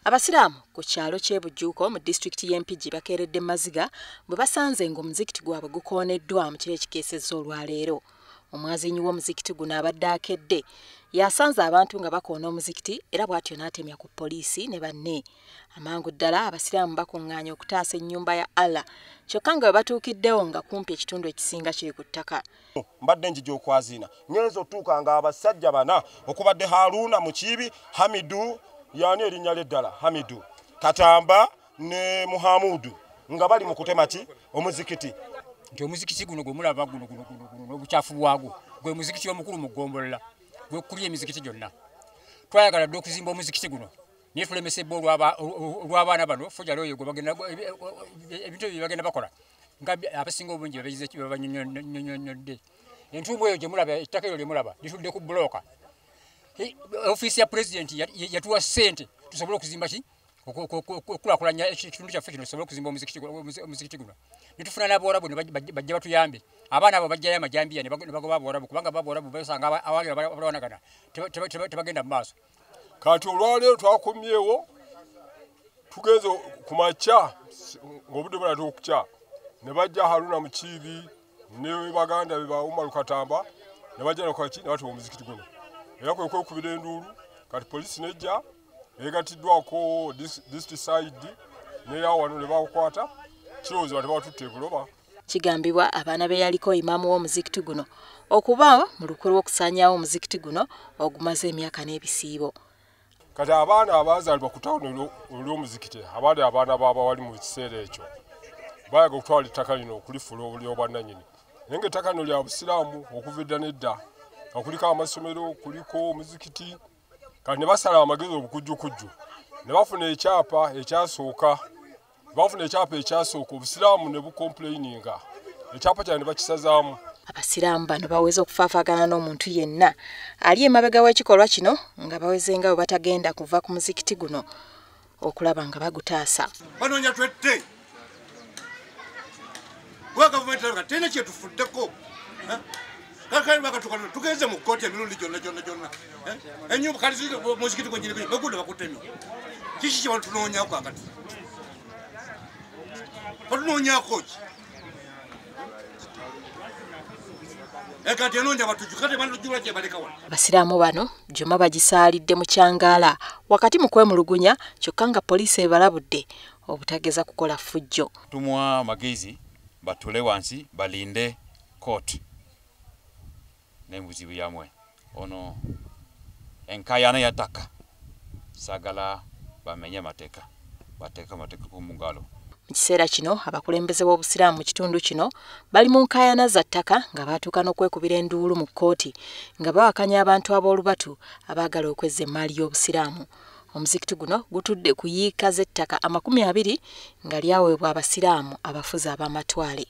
Abasiraamu ku kyalo ky'e Bujuuko mu disitulikiti y'e Mpigi bakeeredde Maziga bwe basanze ng'omuzikiti gwabwe gukooneddwa mu kiro ekikeesezza olwaleero. Omwazinyi w'omuzikiti guno abadde akedde yasanze abantu nga bakoona omuzikiti era bw'atyo n'atemya ku poliisi ne banne. Amangu ddala abasiraamu bakuŋŋaanya okutaasa ennyumba ya Allah kyokka nga bwe batuukiddewo nga kumpi ekitundu ekisinga kiri ku ttaka. Mbadde njija okwaziina ngenza otuuka nga abasajja bana okubadde Haruna Mukiibi, Hamidu yani erinnya ly'eddala Hamidu Katamba ne Muhamudu nga bali mu kutema ki omuzikiti. Nti omuzikiti guno gwe mulaba guno obukyafu bwagwo gwe muzikiti omukulu mu Ggombolola gwe kuli emizikiti gyonna. Twayagala dde okuzimba omuzikiti guno naye tulemesebwa olw'abaana bano Fojala oyo gwe bagenda ebintu ebyo bagenda bakola nga abasinga obungi babayize babanyonyodde. Entumbu eyo gye mulaba ettaka eryo lye mulaba litudde ku bulooka. Office ya President yatuwa ssente tusobole okuzimba ki okulakulanya ekitundu kyaffe kino tusobole okuzimba omuzikiti guno. Ne tufuna n'Abawarabu ne bajja batuyambe. Abaana abo bajjayo amajambiya ne bagoba Abawarabu kubanga Abawarabu basanga awali abalwanagana tebagenda mu maaso. Kati olwaleero twakomyewo tugenze ku makya ng'obudde bulata okukya ne bajja Haruna Mukiibi ne baganda be ba Umaru Katamba ne bajja ne batema omuzikiti guno. Era kwe kwekubira enduulu kati poliisi nejja egatiddwako district side neya wano ne bakwata kirowooza tebatutte buloba. Kigambibwa abaana be yaliko imaamu w'omuzikiti guno okuba mu lukwe lw'okusaanyaawo omuzikiti guno ogumaze emyaka n'ebisiibo. Kati abaana abaazaalibwa ku ttawuni olw'omuzikiti abaali abaana baabawali mu kiseera ekyo bayaga okutwala ettaka lino okulifula olyobwannannyini naye ng'ettaka lino lya busiraamu okuva edda n'edda. Kuliko amasomero kuliko omuzikiti kati ne basala amagezi obukujjukujju ne bafuna ekyapa ekyasooka obusiraamu ne bukomplaininga ekyapa kyane bakisazaamu. Abasiraamu bano baweza okufaafaagana n'omuntu yenna ali emabega w'ekikolwa kino nga bawezenga bwe batagenda kuva ku muzikiti guno okulaba nga bagutaasa. Banoonya twette gwe gavumenti nga tena kyetufuddeko kakali bakatukana tugeze mu kkooti emirundi gyonna. Ennyumba kali ziri muzikiti gwe nyiriko bagudde bakutemye. Kiki kye batunoonyako akati? Batunoonyako ki? Ekati enoonya batujju kati banojjula kye baleka wano. Abasiraamu bano Juma bagisaalidde mu Kyangaala wakati mu kwemulugunya kyokka nga poliisi ebalabudde obutageza kukola ffujjo. Tumwa magezi batule wansi balinde kooti. N'embuzibu yamwe ono enkayana yattaka sagala bamenye amateeka bateeka amateeka ku mugalo. Mu kiseera kino abakulembeze b'obusiraamu mu kitundu kino bali mu nkayana za ttaka nga baatuuka n'okwekubira enduulu mu kkooti nga bawakanya abantu ab'olubatu abaagala okwezza emmaali y'obusiraamu. Omuzikiti guno gutudde ku yiika z'ettaka 20 nga lyaweebwa abasiraamu abafuzi ab'amatwale.